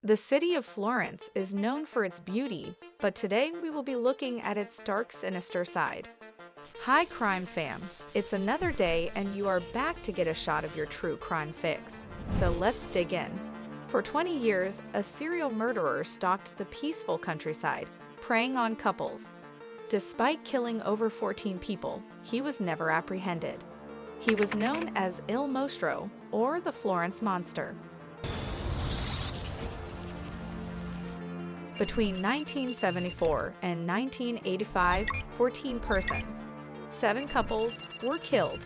The city of Florence is known for its beauty, but today we will be looking at its dark, sinister side. Hi crime fam, it's another day and you are back to get a shot of your true crime fix. So let's dig in. For 20 years, a serial murderer stalked the peaceful countryside, preying on couples. Despite killing over 14 people, he was never apprehended. He was known as Il Mostro, or the Florence Monster. Between 1974 and 1985, 14 persons, 7 couples, were killed.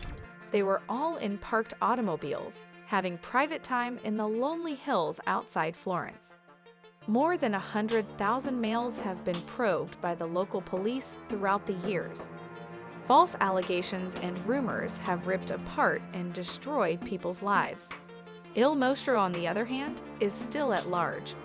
They were all in parked automobiles, having private time in the lonely hills outside Florence. More than 100,000 males have been probed by the local police throughout the years. False allegations and rumors have ripped apart and destroyed people's lives. Il Mostro, on the other hand, is still at large.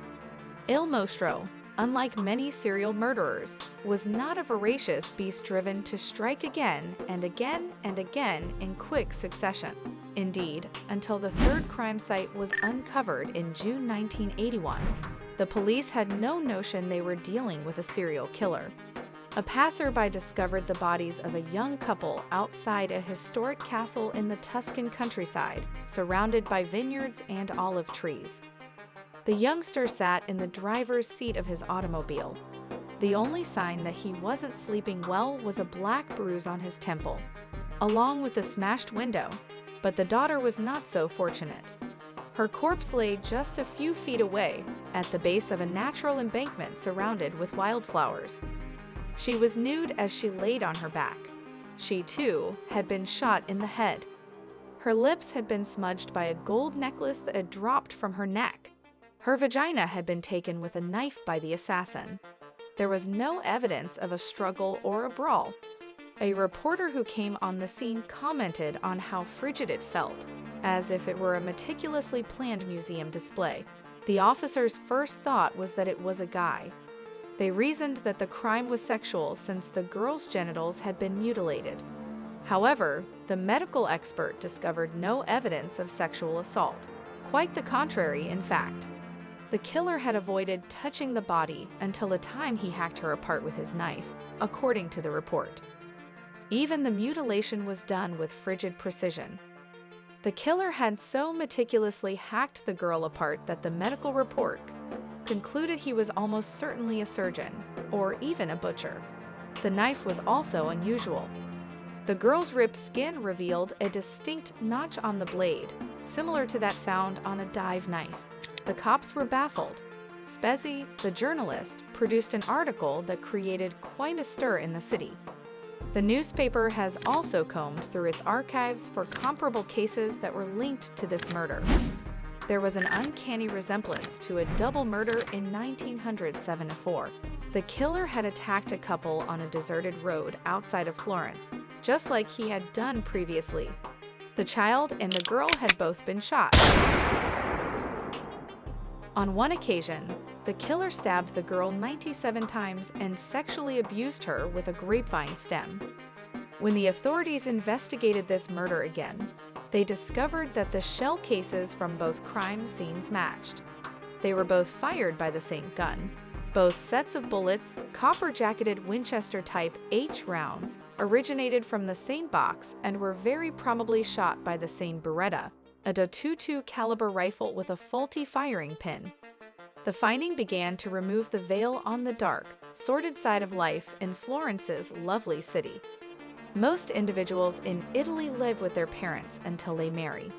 Il Mostro, unlike many serial murderers, was not a voracious beast driven to strike again and again and again in quick succession. Indeed, until the third crime site was uncovered in June 1981, the police had no notion they were dealing with a serial killer. A passerby discovered the bodies of a young couple outside a historic castle in the Tuscan countryside, surrounded by vineyards and olive trees. The youngster sat in the driver's seat of his automobile. The only sign that he wasn't sleeping well was a black bruise on his temple, along with a smashed window, but the daughter was not so fortunate. Her corpse lay just a few feet away, at the base of a natural embankment surrounded with wildflowers. She was nude as she laid on her back. She, too, had been shot in the head. Her lips had been smudged by a gold necklace that had dropped from her neck. Her vagina had been taken with a knife by the assassin. There was no evidence of a struggle or a brawl. A reporter who came on the scene commented on how frigid it felt, as if it were a meticulously planned museum display. The officer's first thought was that it was a guy. They reasoned that the crime was sexual since the girl's genitals had been mutilated. However, the medical expert discovered no evidence of sexual assault. Quite the contrary, in fact. The killer had avoided touching the body until the time he hacked her apart with his knife, according to the report. Even the mutilation was done with frigid precision. The killer had so meticulously hacked the girl apart that the medical report concluded he was almost certainly a surgeon, or even a butcher. The knife was also unusual. The girl's ripped skin revealed a distinct notch on the blade, similar to that found on a dive knife. The cops were baffled. Spezzi, the journalist, produced an article that created quite a stir in the city. The newspaper has also combed through its archives for comparable cases that were linked to this murder. There was an uncanny resemblance to a double murder in 1974. The killer had attacked a couple on a deserted road outside of Florence, just like he had done previously. The child and the girl had both been shot. On one occasion, the killer stabbed the girl 97 times and sexually abused her with a grapevine stem. When the authorities investigated this murder again, they discovered that the shell cases from both crime scenes matched. They were both fired by the same gun. Both sets of bullets, copper-jacketed Winchester-type H rounds, originated from the same box and were very probably shot by the same Beretta, a .22 caliber rifle with a faulty firing pin. The finding began to remove the veil on the dark, sordid side of life in Florence's lovely city. Most individuals in Italy live with their parents until they marry.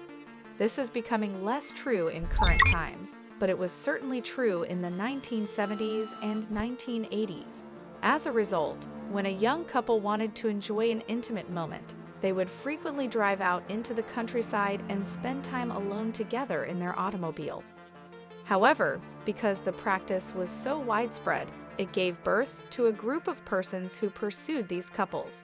This is becoming less true in current times, but it was certainly true in the 1970s and 1980s. As a result, when a young couple wanted to enjoy an intimate moment, they would frequently drive out into the countryside and spend time alone together in their automobile. However, because the practice was so widespread, it gave birth to a group of persons who pursued these couples.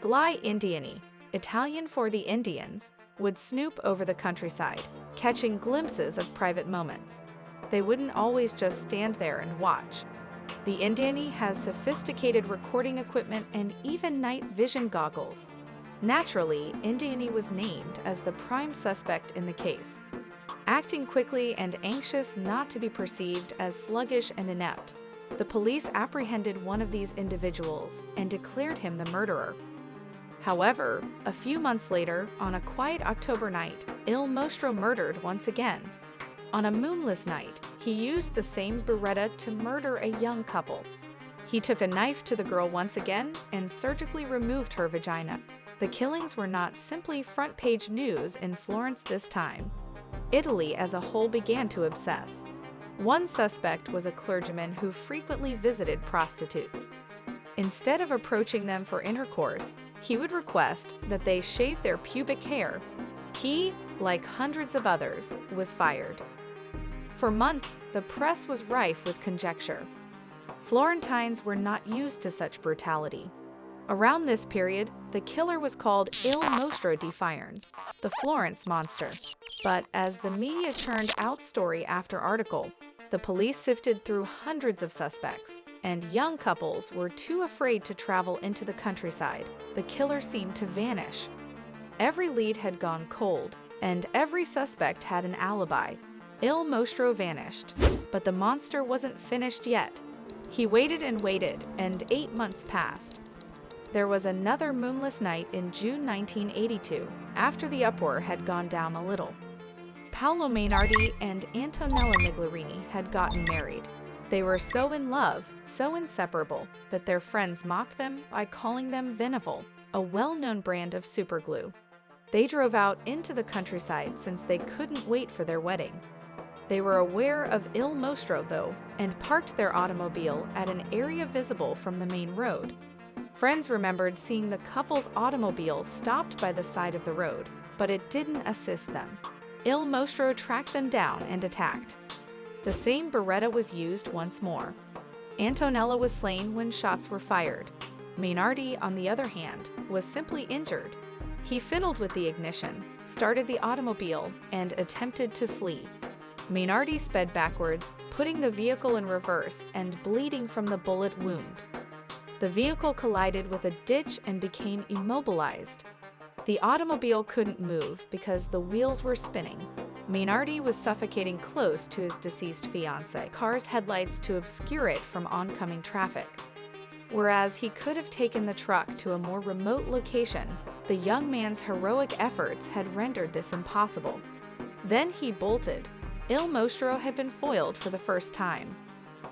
Gli Indiani, Italian for the Indians, would snoop over the countryside, catching glimpses of private moments. They wouldn't always just stand there and watch. The Indiani has sophisticated recording equipment and even night vision goggles. Naturally, Indiani was named as the prime suspect in the case. Acting quickly and anxious not to be perceived as sluggish and inept, the police apprehended one of these individuals and declared him the murderer. However, a few months later, on a quiet October night, Il Mostro murdered once again. On a moonless night, he used the same Beretta to murder a young couple. He took a knife to the girl once again and surgically removed her vagina. The killings were not simply front-page news in Florence this time. Italy as a whole began to obsess. One suspect was a clergyman who frequently visited prostitutes. Instead of approaching them for intercourse, he would request that they shave their pubic hair. He, like hundreds of others, was fired. For months, the press was rife with conjecture. Florentines were not used to such brutality. Around this period, the killer was called Il Mostro di Florence, the Florence Monster. But as the media churned out story after article, the police sifted through hundreds of suspects, and young couples were too afraid to travel into the countryside. The killer seemed to vanish. Every lead had gone cold, and every suspect had an alibi. Il Mostro vanished, but the monster wasn't finished yet. He waited and waited, and 8 months passed. There was another moonless night in June 1982, after the uproar had gone down a little. Paolo Mainardi and Antonella Miglerini had gotten married. They were so in love, so inseparable, that their friends mocked them by calling them Vinival, a well-known brand of superglue. They drove out into the countryside since they couldn't wait for their wedding. They were aware of Il Mostro, though, and parked their automobile at an area visible from the main road. Friends remembered seeing the couple's automobile stopped by the side of the road, but it didn't assist them. Il Mostro tracked them down and attacked. The same Beretta was used once more. Antonella was slain when shots were fired. Mainardi, on the other hand, was simply injured. He fiddled with the ignition, started the automobile, and attempted to flee. Mainardi sped backwards, putting the vehicle in reverse and bleeding from the bullet wound. The vehicle collided with a ditch and became immobilized. The automobile couldn't move because the wheels were spinning. Mainardi was suffocating close to his deceased fiancée, car's headlights to obscure it from oncoming traffic. Whereas he could have taken the truck to a more remote location, the young man's heroic efforts had rendered this impossible. Then he bolted. Il Mostro had been foiled for the first time.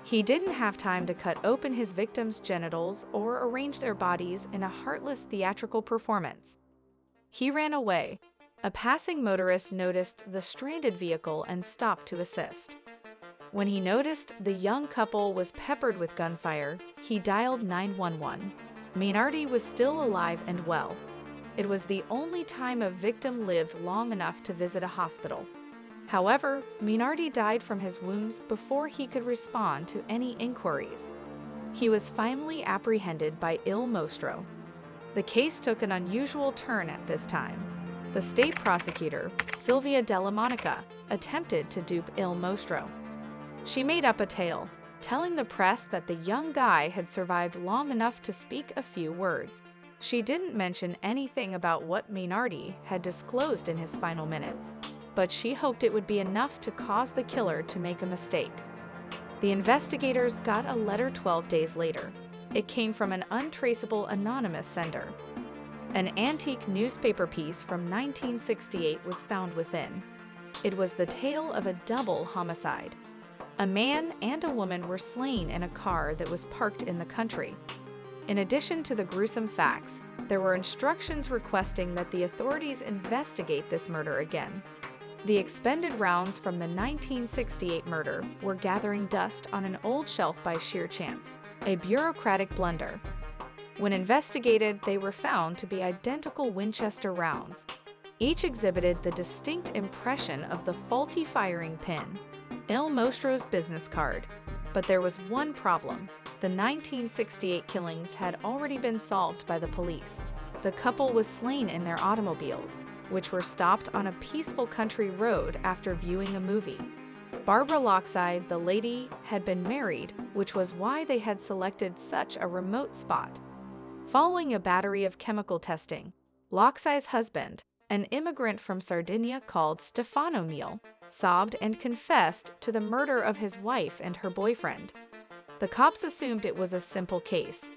He didn't have time to cut open his victims' genitals or arrange their bodies in a heartless theatrical performance. He ran away. A passing motorist noticed the stranded vehicle and stopped to assist. When he noticed the young couple was peppered with gunfire, he dialed 911. Mainardi was still alive and well. It was the only time a victim lived long enough to visit a hospital. However, Mainardi died from his wounds before he could respond to any inquiries. He was finally apprehended by Il Mostro. The case took an unusual turn at this time. The state prosecutor, Silvia Della Monica, attempted to dupe Il Mostro. She made up a tale, telling the press that the young guy had survived long enough to speak a few words. She didn't mention anything about what Mainardi had disclosed in his final minutes, but she hoped it would be enough to cause the killer to make a mistake. The investigators got a letter 12 days later. It came from an untraceable anonymous sender. An antique newspaper piece from 1968 was found within. It was the tale of a double homicide. A man and a woman were slain in a car that was parked in the country. In addition to the gruesome facts, there were instructions requesting that the authorities investigate this murder again. The expended rounds from the 1968 murder were gathering dust on an old shelf by sheer chance, a bureaucratic blunder. When investigated, they were found to be identical Winchester rounds. Each exhibited the distinct impression of the faulty firing pin, Il Mostro's business card. But there was one problem. The 1968 killings had already been solved by the police. The couple was slain in their automobiles, which were stopped on a peaceful country road after viewing a movie. Barbara Lockside, the lady, had been married, which was why they had selected such a remote spot. Following a battery of chemical testing, Lockside's husband, an immigrant from Sardinia called Stefano Miele, sobbed and confessed to the murder of his wife and her boyfriend. The cops assumed it was a simple case.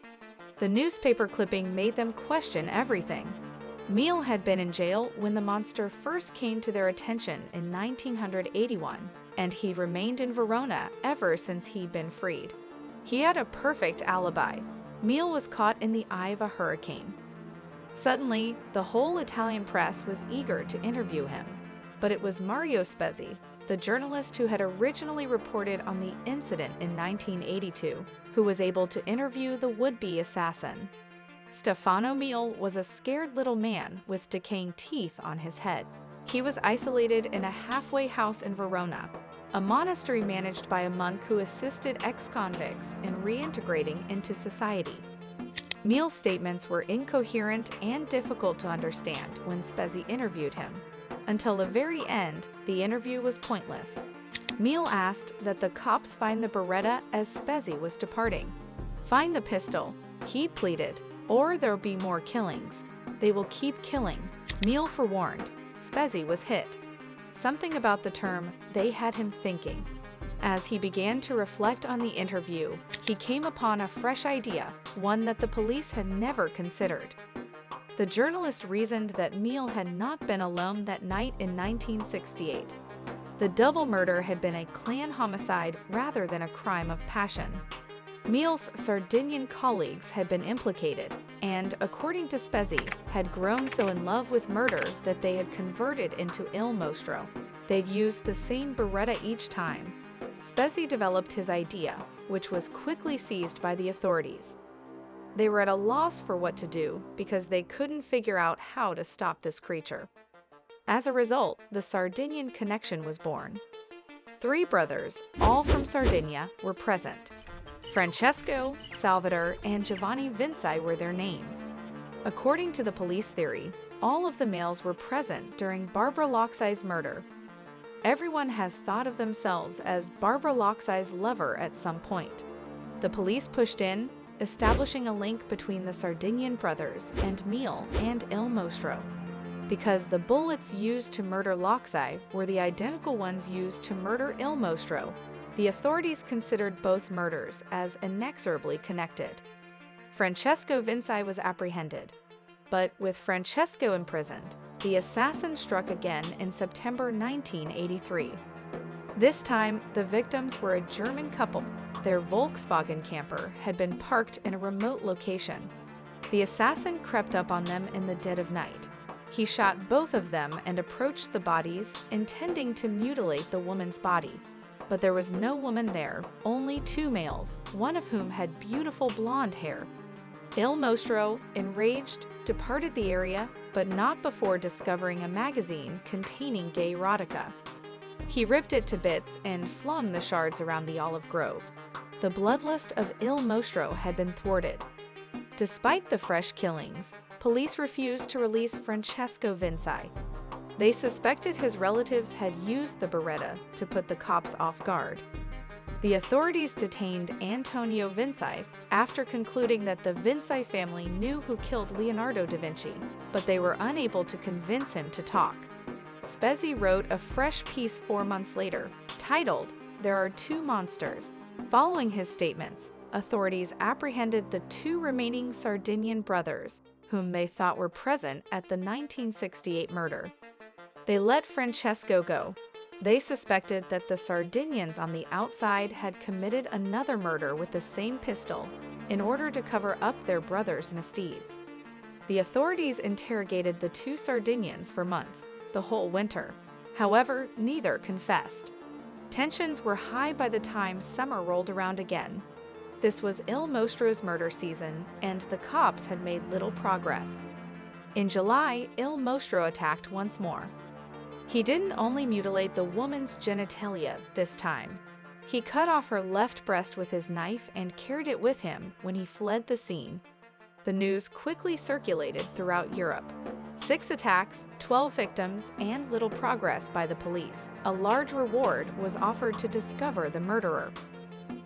The newspaper clipping made them question everything. Miel had been in jail when the monster first came to their attention in 1981, and he remained in Verona ever since he'd been freed. He had a perfect alibi. Miel was caught in the eye of a hurricane. Suddenly, the whole Italian press was eager to interview him. But it was Mario Spezzi, the journalist who had originally reported on the incident in 1982, who was able to interview the would-be assassin. Stefano Miel was a scared little man with decaying teeth on his head. He was isolated in a halfway house in Verona, a monastery managed by a monk who assisted ex-convicts in reintegrating into society. Miel's statements were incoherent and difficult to understand when Spezzi interviewed him. Until the very end, the interview was pointless. Miel asked that the cops find the Beretta as Spezzi was departing. "Find the pistol," he pleaded, "or there'll be more killings. They will keep killing." Miel forewarned. Spezzi was hit. Something about the term "they had him thinking." As he began to reflect on the interview, he came upon a fresh idea, one that the police had never considered. The journalist reasoned that Miel had not been alone that night in 1968. The double murder had been a clan homicide rather than a crime of passion. Miel's Sardinian colleagues had been implicated and, according to Spezzi, had grown so in love with murder that they had converted into il mostro. They'd used the same Beretta each time. Spezzi developed his idea, which was quickly seized by the authorities. They were at a loss for what to do because they couldn't figure out how to stop this creature. As a result, the Sardinian connection was born. 3 brothers, all from Sardinia, were present. Francesco, Salvador, and Giovanni Vinci were their names. According to the police theory, all of the males were present during Barbara Loxai's murder. Everyone has thought of themselves as Barbara Loxai's lover at some point. The police pushed in, establishing a link between the Sardinian brothers and Miel and Il Mostro. Because the bullets used to murder Loxai were the identical ones used to murder Il Mostro, the authorities considered both murders as inexorably connected. Francesco Vinci was apprehended. But with Francesco imprisoned, the assassin struck again in September 1983. This time, the victims were a German couple. Their Volkswagen camper had been parked in a remote location. The assassin crept up on them in the dead of night. He shot both of them and approached the bodies, intending to mutilate the woman's body. But there was no woman there, only 2 males, one of whom had beautiful blonde hair. Il Mostro, enraged, departed the area, but not before discovering a magazine containing gay erotica. He ripped it to bits and flung the shards around the olive grove. The bloodlust of Il Mostro had been thwarted. Despite the fresh killings, police refused to release Francesco Vinci. They suspected his relatives had used the Beretta to put the cops off guard. The authorities detained Antonio Vinci after concluding that the Vinci family knew who killed Leonardo da Vinci, but they were unable to convince him to talk. Spezzi wrote a fresh piece 4 months later, titled, "There Are 2 Monsters." Following his statements, authorities apprehended the 2 remaining Sardinian brothers, whom they thought were present at the 1968 murder. They let Francesco go. They suspected that the Sardinians on the outside had committed another murder with the same pistol in order to cover up their brother's misdeeds. The authorities interrogated the 2 Sardinians for months, the whole winter. However, neither confessed. Tensions were high by the time summer rolled around again. This was Il Mostro's murder season, and the cops had made little progress. In July, Il Mostro attacked once more. He didn't only mutilate the woman's genitalia this time. He cut off her left breast with his knife and carried it with him when he fled the scene. The news quickly circulated throughout Europe. 6 attacks, 12 victims, and little progress by the police. A large reward was offered to discover the murderer.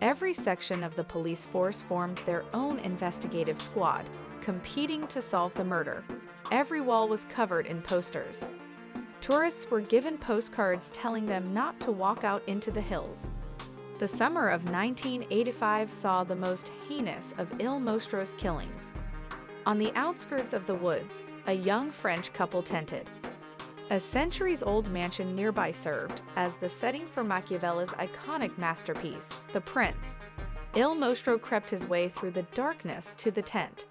Every section of the police force formed their own investigative squad, competing to solve the murder. Every wall was covered in posters. Tourists were given postcards telling them not to walk out into the hills. The summer of 1985 saw the most heinous of Il Mostro's killings. On the outskirts of the woods, a young French couple tented. A centuries-old mansion nearby served as the setting for Machiavelli's iconic masterpiece, The Prince. Il Mostro crept his way through the darkness to the tent.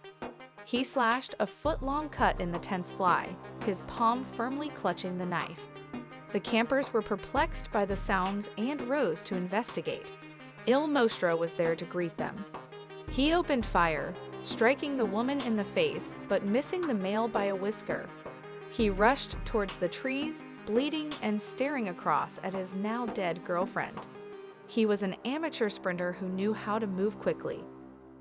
He slashed a foot-long cut in the tent's fly, his palm firmly clutching the knife. The campers were perplexed by the sounds and rose to investigate. Il Mostro was there to greet them. He opened fire, striking the woman in the face but missing the male by a whisker. He rushed towards the trees, bleeding and staring across at his now dead girlfriend. He was an amateur sprinter who knew how to move quickly.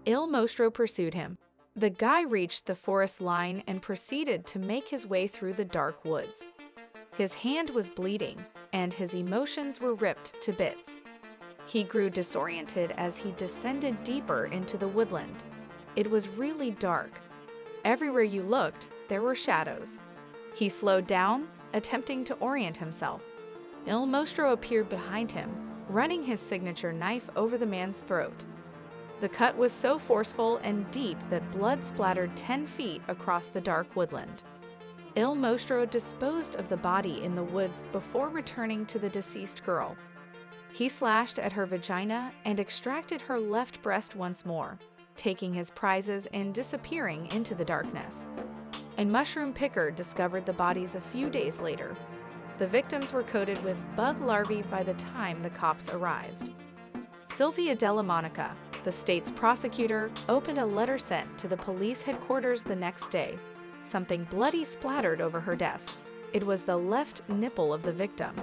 Il Mostro pursued him. The guy reached the forest line and proceeded to make his way through the dark woods. His hand was bleeding, and his emotions were ripped to bits. He grew disoriented as he descended deeper into the woodland. It was really dark. Everywhere you looked, there were shadows. He slowed down, attempting to orient himself. Il Mostro appeared behind him, running his signature knife over the man's throat. The cut was so forceful and deep that blood splattered 10 feet across the dark woodland. Il Mostro disposed of the body in the woods before returning to the deceased girl. He slashed at her vagina and extracted her left breast once more, taking his prizes and disappearing into the darkness. A mushroom picker discovered the bodies a few days later. The victims were coated with bug larvae by the time the cops arrived. Silvia Della Monica, the state's prosecutor, opened a letter sent to the police headquarters the next day. Something bloody splattered over her desk. It was the left nipple of the victim.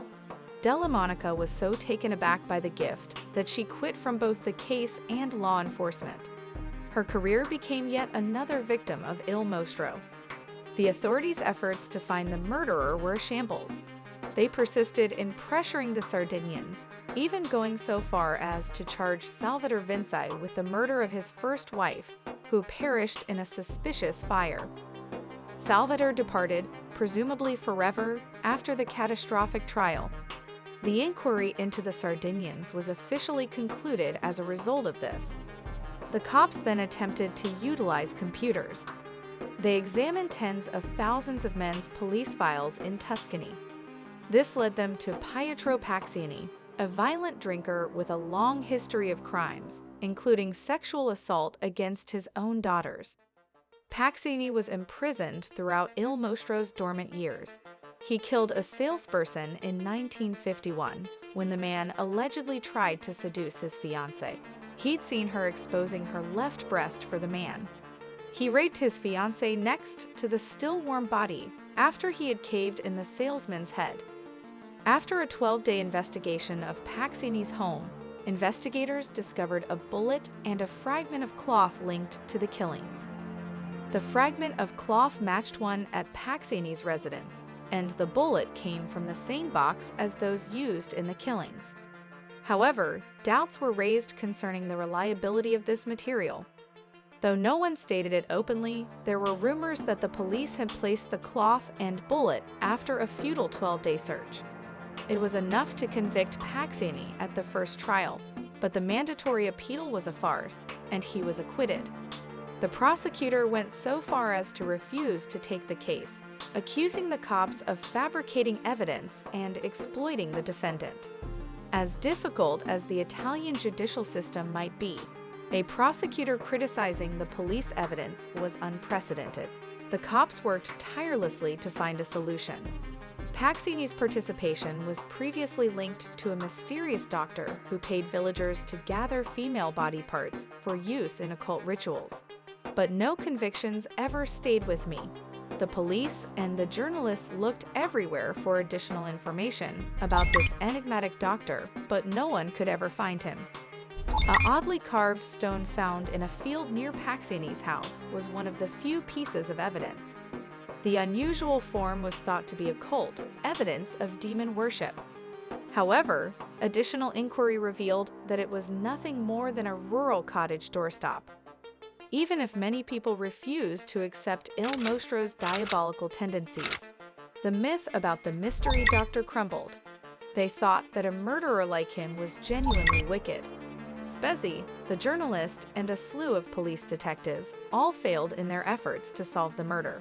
Della Monica was so taken aback by the gift that she quit from both the case and law enforcement. Her career became yet another victim of Il Mostro. The authorities' efforts to find the murderer were a shambles. They persisted in pressuring the Sardinians, even going so far as to charge Salvatore Vinci with the murder of his first wife, who perished in a suspicious fire. Salvatore departed, presumably forever, after the catastrophic trial. The inquiry into the Sardinians was officially concluded as a result of this. The cops then attempted to utilize computers. They examined tens of thousands of men's police files in Tuscany. This led them to Pietro Paxini, a violent drinker with a long history of crimes, including sexual assault against his own daughters. Paxini was imprisoned throughout Il Mostro's dormant years. He killed a salesperson in 1951 when the man allegedly tried to seduce his fiancée. He'd seen her exposing her left breast for the man. He raped his fiancée next to the still warm body after he had caved in the salesman's head. After a 12-day investigation of Paxini's home, investigators discovered a bullet and a fragment of cloth linked to the killings. The fragment of cloth matched one at Paxini's residence, and the bullet came from the same box as those used in the killings. However, doubts were raised concerning the reliability of this material. Though no one stated it openly, there were rumors that the police had placed the cloth and bullet after a futile 12-day search. It was enough to convict Paxini at the first trial, but the mandatory appeal was a farce, and he was acquitted. The prosecutor went so far as to refuse to take the case, accusing the cops of fabricating evidence and exploiting the defendant. As difficult as the Italian judicial system might be, a prosecutor criticizing the police evidence was unprecedented. The cops worked tirelessly to find a solution. Paxini's participation was previously linked to a mysterious doctor who paid villagers to gather female body parts for use in occult rituals. But no convictions ever stayed with me. The police and the journalists looked everywhere for additional information about this enigmatic doctor, but no one could ever find him. An oddly carved stone found in a field near Paxini's house was one of the few pieces of evidence. The unusual form was thought to be occult, evidence of demon worship. However, additional inquiry revealed that it was nothing more than a rural cottage doorstop. Even if many people refused to accept Il Mostro's diabolical tendencies, The myth about the mystery doctor crumbled. They thought that a murderer like him was genuinely wicked. Spezzi, the journalist, and a slew of police detectives all failed in their efforts to solve the murder.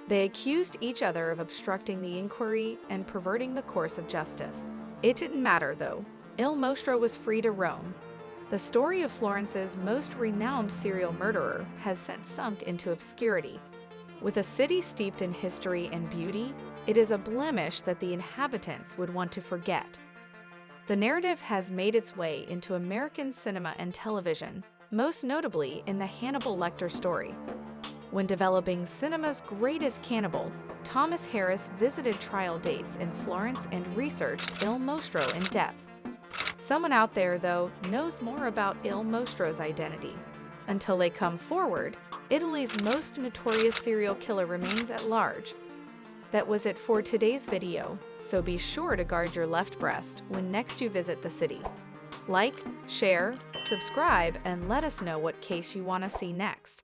They accused each other of obstructing the inquiry and perverting the course of justice. It didn't matter, though. Il Mostro was free to roam. The story of Florence's most renowned serial murderer has since sunk into obscurity. With a city steeped in history and beauty, it is a blemish that the inhabitants would want to forget. The narrative has made its way into American cinema and television, most notably in the Hannibal Lecter story. When developing cinema's greatest cannibal, Thomas Harris visited trial dates in Florence and researched Il Mostro in depth. Someone out there, though, knows more about Il Mostro's identity. Until they come forward, Italy's most notorious serial killer remains at large. That was it for today's video, so be sure to guard your left breast when next you visit the city. Like, share, subscribe, and let us know what case you want to see next.